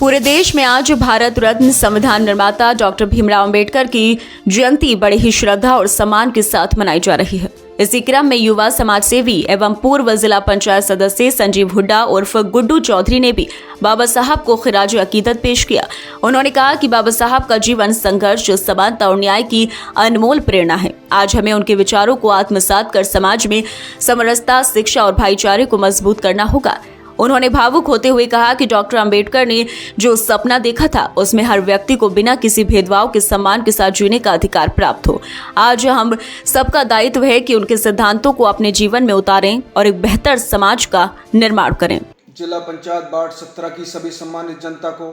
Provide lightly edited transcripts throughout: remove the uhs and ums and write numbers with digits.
पूरे देश में आज भारत रत्न संविधान निर्माता डॉक्टर भीमराव अंबेडकर की जयंती बड़ी ही श्रद्धा और सम्मान के साथ मनाई जा रही है। इसी क्रम में युवा समाज सेवी एवं पूर्व जिला पंचायत सदस्य संजीव हुड्डा उर्फ गुड्डू चौधरी ने भी बाबा साहब को खिराज अकीदत पेश किया। उन्होंने कहा कि बाबा साहब का जीवन संघर्ष, समानता और न्याय की अनमोल प्रेरणा है। आज हमें उनके विचारों को आत्मसात कर समाज में समरसता, शिक्षा और भाईचारे को मजबूत करना होगा। उन्होंने भावुक होते हुए कहा कि डॉक्टर अंबेडकर ने जो सपना देखा था उसमें हर व्यक्ति को बिना किसी भेदभाव के सम्मान के साथ जीने का अधिकार प्राप्त हो। आज हम सबका दायित्व है कि उनके सिद्धांतों को अपने जीवन में उतारें और एक बेहतर समाज का निर्माण करें। जिला पंचायत वार्ड 17 की सभी सम्मानित जनता को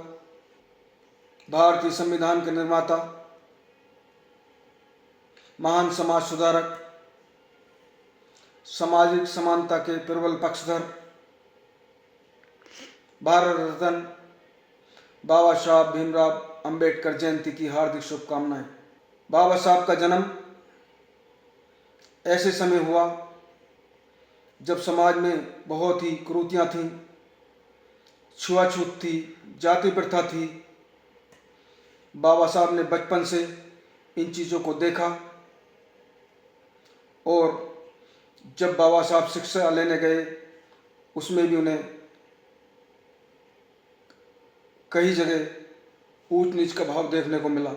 भारतीय संविधान के निर्माता, महान समाज सुधारक, सामाजिक समानता के प्रबल पक्षधर, भारत रत्न बाबा साहब भीमराव अंबेडकर जयंती की हार्दिक शुभकामनाएं। बाबा साहब का जन्म ऐसे समय हुआ जब समाज में बहुत ही कुरीतियां थीं, छुआछूत थी, जाति प्रथा थी। बाबा साहब ने बचपन से इन चीज़ों को देखा और जब बाबा साहब शिक्षा लेने गए उसमें भी उन्हें कई जगह ऊंच नीच का भाव देखने को मिला।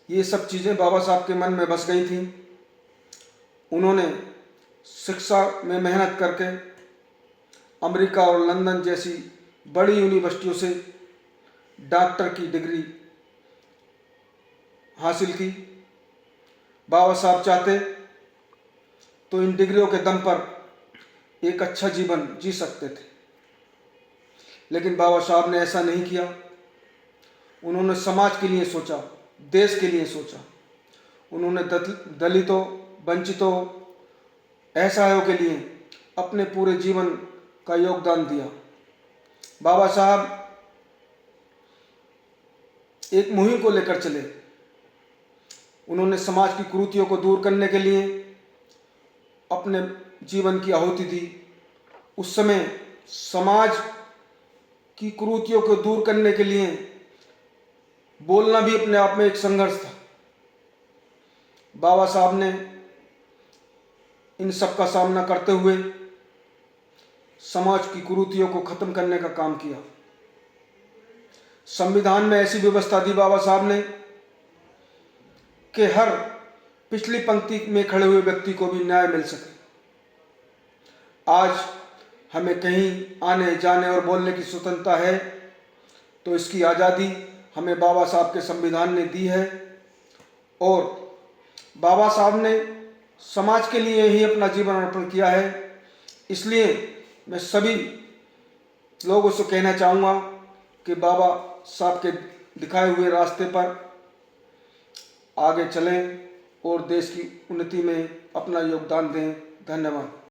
ये सब चीज़ें बाबा साहब के मन में बस गई थीं। उन्होंने शिक्षा में मेहनत करके अमेरिका और लंदन जैसी बड़ी यूनिवर्सिटियों से डॉक्टर की डिग्री हासिल की। बाबा साहब चाहते तो इन डिग्रियों के दम पर एक अच्छा जीवन जी सकते थे, लेकिन बाबा साहब ने ऐसा नहीं किया। उन्होंने समाज के लिए सोचा, देश के लिए सोचा। उन्होंने दलितों, वंचितों, असहायों के लिए अपने पूरे जीवन का योगदान दिया। बाबा साहब एक मुहिम को लेकर चले। उन्होंने समाज की कुरीतियों को दूर करने के लिए अपने जीवन की आहुति दी। उस समय समाज की कुरीतियों को दूर करने के लिए बोलना भी अपने आप में एक संघर्ष था। बाबा साहब ने इन सब का सामना करते हुए समाज की कुरीतियों को खत्म करने का काम किया। संविधान में ऐसी व्यवस्था दी बाबा साहब ने कि हर पिछली पंक्ति में खड़े हुए व्यक्ति को भी न्याय मिल सके। आज हमें कहीं आने जाने और बोलने की स्वतंत्रता है, तो इसकी आज़ादी हमें बाबा साहब के संविधान ने दी है। और बाबा साहब ने समाज के लिए ही अपना जीवन अर्पण किया है। इसलिए मैं सभी लोगों से कहना चाहूँगा कि बाबा साहब के दिखाए हुए रास्ते पर आगे चलें और देश की उन्नति में अपना योगदान दें। धन्यवाद।